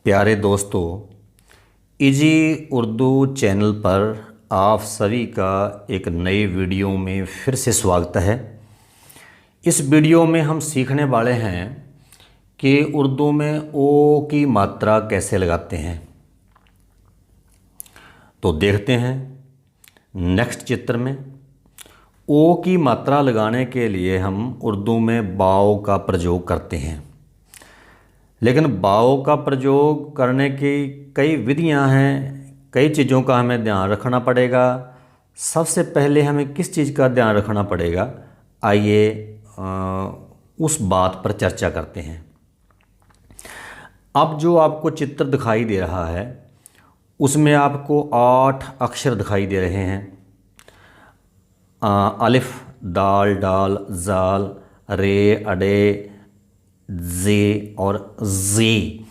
प्यारे दोस्तों, easy Urdu channel पर आप सभी का एक नई वीडियो में फिर से स्वागत है। इस वीडियो में हम सीखने वाले हैं कि उर्दू में ओ की मात्रा कैसे लगाते हैं। तो देखते हैं नेक्स्ट चित्र में। ओ की मात्रा लगाने के लिए हम उर्दू में बाओ का प्रयोग करते हैं, लेकिन बाओ का प्रयोग करने की कई विधियां हैं, कई चीज़ों का हमें ध्यान रखना पड़ेगा। सबसे पहले हमें किस चीज़ का ध्यान रखना पड़ेगा, आइए उस बात पर चर्चा करते हैं। अब जो आपको चित्र दिखाई दे रहा है उसमें आपको 8 अक्षर दिखाई दे रहे हैं। अलिफ, दाल, डाल, जाल, रे, अडे, जे और जी।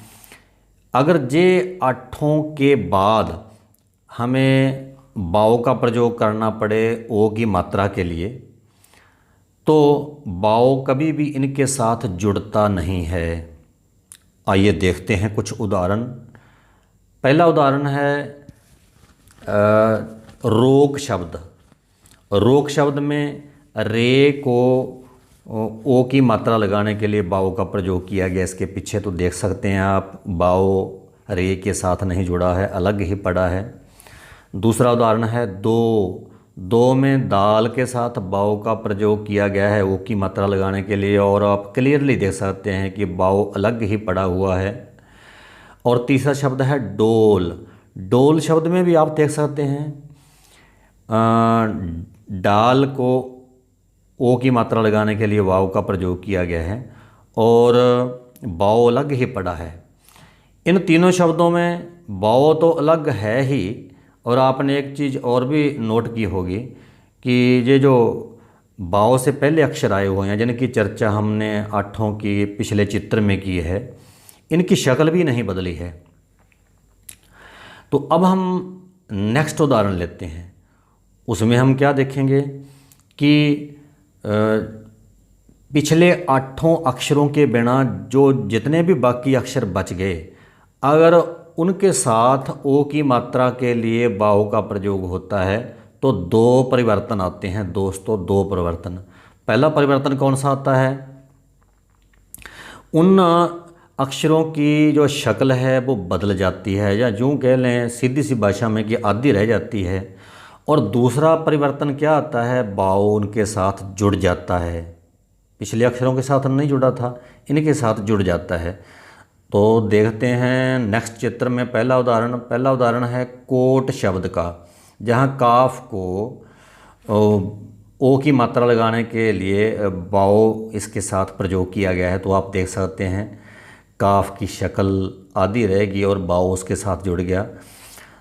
अगर जे आठों के बाद हमें बाओ का प्रयोग करना पड़े ओ की मात्रा के लिए, तो बाओ कभी भी इनके साथ जुड़ता नहीं है। आइए देखते हैं कुछ उदाहरण। पहला उदाहरण है रोक शब्द। रोक शब्द में रे को ओ की मात्रा लगाने के लिए बाओ का प्रयोग किया गया। इसके पीछे तो देख सकते हैं आप, बाओ रे के साथ नहीं जुड़ा है, अलग ही पड़ा है। दूसरा उदाहरण है दो। दो में दाल के साथ बाओ का प्रयोग किया गया है ओ की मात्रा लगाने के लिए, और आप क्लियरली देख सकते हैं कि बाओ अलग ही पड़ा हुआ है। और तीसरा शब्द है डोल। डोल शब्द में भी आप देख सकते हैं डाल को ओ की मात्रा लगाने के लिए वाव का प्रयोग किया गया है और बाओ अलग ही पड़ा है। इन तीनों शब्दों में बाओ तो अलग है ही, और आपने एक चीज़ और भी नोट की होगी कि ये जो बाओ से पहले अक्षर आए हुए हैं, जिनकी चर्चा हमने आठों की पिछले चित्र में की है, इनकी शक्ल भी नहीं बदली है। तो अब हम नेक्स्ट उदाहरण लेते हैं। उसमें हम क्या देखेंगे कि पिछले आठों अक्षरों के बिना जो जितने भी बाकी अक्षर बच गए, अगर उनके साथ ओ की मात्रा के लिए बाओ का प्रयोग होता है तो दो परिवर्तन आते हैं दोस्तों, दो परिवर्तन। पहला परिवर्तन कौन सा आता है, उन अक्षरों की जो शक्ल है वो बदल जाती है, या यूँ कह लें सीधी सी भाषा में कि आधी रह जाती है। और दूसरा परिवर्तन क्या आता है, बाओ उनके साथ जुड़ जाता है। पिछले अक्षरों के साथ नहीं जुड़ा था, इनके साथ जुड़ जाता है। तो देखते हैं नेक्स्ट चित्र में पहला उदाहरण है कोट शब्द का, जहाँ काफ को ओ की मात्रा लगाने के लिए बाओ इसके साथ प्रयोग किया गया है। तो आप देख सकते हैं काफ की शक्ल आधी रहेगी और बाओ उसके साथ जुड़ गया।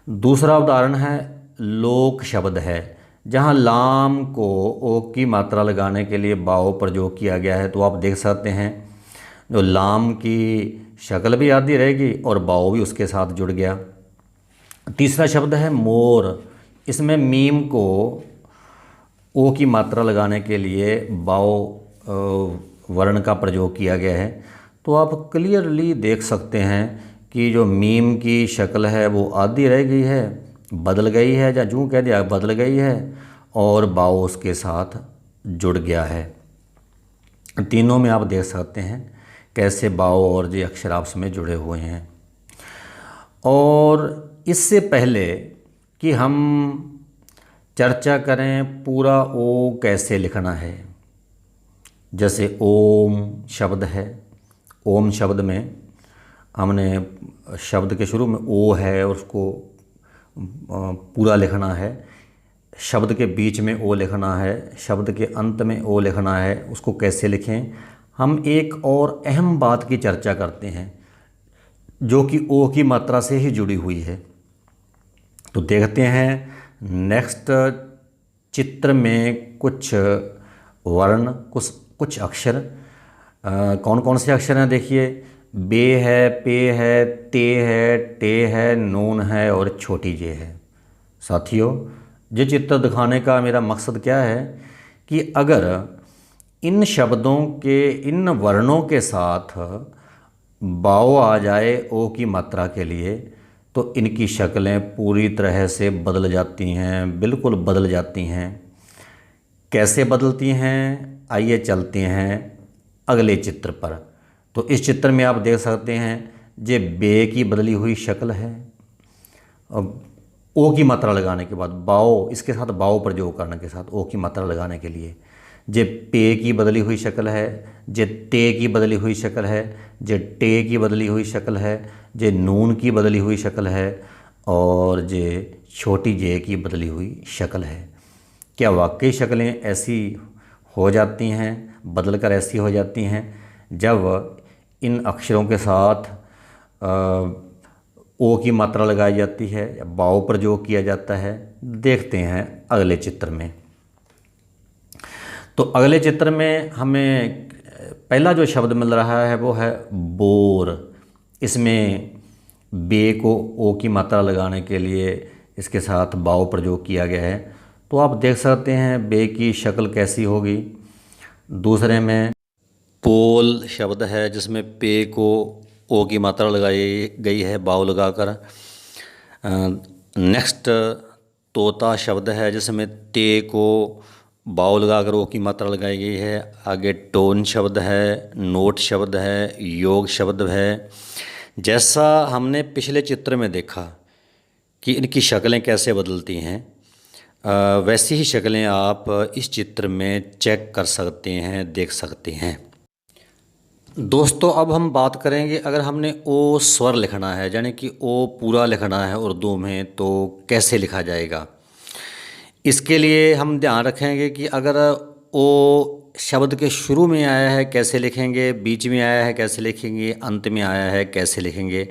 दूसरा उदाहरण है लोक शब्द है, जहाँ लाम को ओ की मात्रा लगाने के लिए बाओ प्रयोग किया गया है। तो आप देख सकते हैं जो लाम की शक्ल भी आधी रहेगी और बाओ भी उसके साथ जुड़ गया। तीसरा शब्द है मोर। इसमें मीम को ओ की मात्रा लगाने के लिए बाओ वर्ण का प्रयोग किया गया है। तो आप क्लियरली देख सकते हैं कि जो मीम की शक्ल है वो आधी रह गई है, बदल गई है, या यूँ कह दिया बदल गई है, और बाओ उसके साथ जुड़ गया है। तीनों में आप देख सकते हैं कैसे बाओ और ये अक्षर आपस में जुड़े हुए हैं। और इससे पहले कि हम चर्चा करें पूरा ओ कैसे लिखना है, जैसे ओम शब्द है। ओम शब्द में हमने शब्द के शुरू में ओ है और उसको पूरा लिखना है, शब्द के बीच में ओ लिखना है, शब्द के अंत में ओ लिखना है। उसको कैसे लिखें, हम एक और अहम बात की चर्चा करते हैं जो कि ओ की मात्रा से ही जुड़ी हुई है। तो देखते हैं नेक्स्ट चित्र में कुछ वर्ण, कुछ अक्षर। कौन कौन से अक्षर हैं देखिए, बे है, पे है, ते है, टे है, नून है और छोटी जे है। साथियों, ये चित्र दिखाने का मेरा मकसद क्या है कि अगर इन शब्दों के इन वर्णों के साथ बाओ आ जाए ओ की मात्रा के लिए तो इनकी शक्लें पूरी तरह से बदल जाती हैं, बिल्कुल बदल जाती हैं। कैसे बदलती हैं, आइए चलते हैं अगले चित्र पर। तो इस चित्र में आप देख सकते हैं ये बे की बदली हुई शक्ल है। अब ओ की मात्रा लगाने के बाद बाओ, इसके साथ बाओ प्रयोग करने के साथ ओ की मात्रा लगाने के लिए जे पे की बदली हुई शक्ल है, जे ते की बदली हुई शक्ल है, जे टे की बदली हुई शक्ल है, जे नून की बदली हुई शक्ल है और जे छोटी जे की बदली हुई शक्ल है। क्या वाकई शक्लें ऐसी हो जाती हैं, बदल कर ऐसी हो जाती हैं जब इन अक्षरों के साथ ओ की मात्रा लगाई जाती है या बाओ प्रयोग किया जाता है? देखते हैं अगले चित्र में। तो अगले चित्र में हमें पहला जो शब्द मिल रहा है वो है बोर। इसमें बे को ओ की मात्रा लगाने के लिए इसके साथ बाओ प्रयोग किया गया है। तो आप देख सकते हैं बे की शक्ल कैसी होगी। दूसरे में पोल शब्द है जिसमें पे को ओ की मात्रा लगाई गई है बाओ लगाकर। नेक्स्ट तोता शब्द है जिसमें ते को बाओ लगाकर ओ की मात्रा लगाई गई है। आगे टोन शब्द है, नोट शब्द है, योग शब्द है। जैसा हमने पिछले चित्र में देखा कि इनकी शक्लें कैसे बदलती हैं, वैसी ही शक्लें आप इस चित्र में चेक कर सकते हैं, देख सकते हैं। दोस्तों अब हम बात करेंगे, अगर हमने ओ स्वर लिखना है यानी कि ओ पूरा लिखना है उर्दू में तो कैसे लिखा जाएगा। इसके लिए हम ध्यान रखेंगे कि अगर ओ शब्द के शुरू में आया है कैसे लिखेंगे, बीच में आया है कैसे लिखेंगे, अंत में आया है कैसे लिखेंगे।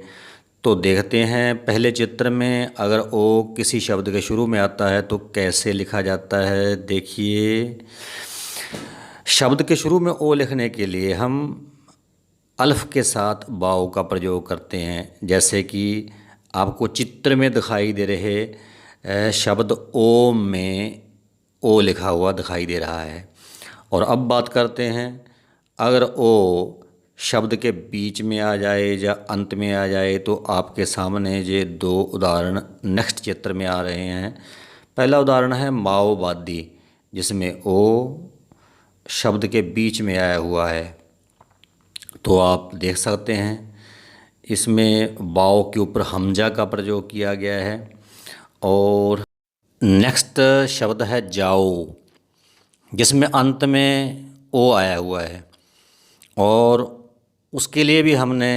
तो देखते हैं पहले चित्र में अगर ओ किसी शब्द के शुरू में आता है तो कैसे लिखा जाता है। देखिए, शब्द के शुरू में ओ लिखने के लिए हम अल्फ के साथ बाओ का प्रयोग करते हैं। जैसे कि आपको चित्र में दिखाई दे रहे शब्द ओ में ओ लिखा हुआ दिखाई दे रहा है। और अब बात करते हैं, अगर ओ शब्द के बीच में आ जाए या अंत में आ जाए तो आपके सामने ये दो उदाहरण नेक्स्ट चित्र में आ रहे हैं। पहला उदाहरण है माओवादी, जिसमें ओ शब्द के बीच में आया हुआ है। तो आप देख सकते हैं इसमें बाओ के ऊपर हमजा का प्रयोग किया गया है। और नेक्स्ट शब्द है जाओ, जिसमें अंत में ओ आया हुआ है और उसके लिए भी हमने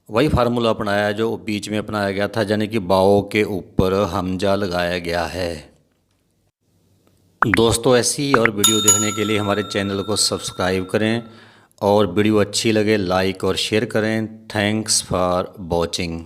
वही फार्मूला अपनाया जो बीच में अपनाया गया था, यानी कि बाओ के ऊपर हमजा लगाया गया है। दोस्तों ऐसी और वीडियो देखने के लिए हमारे चैनल को सब्सक्राइब करें और वीडियो अच्छी लगे लाइक और शेयर करें। Thanks for watching.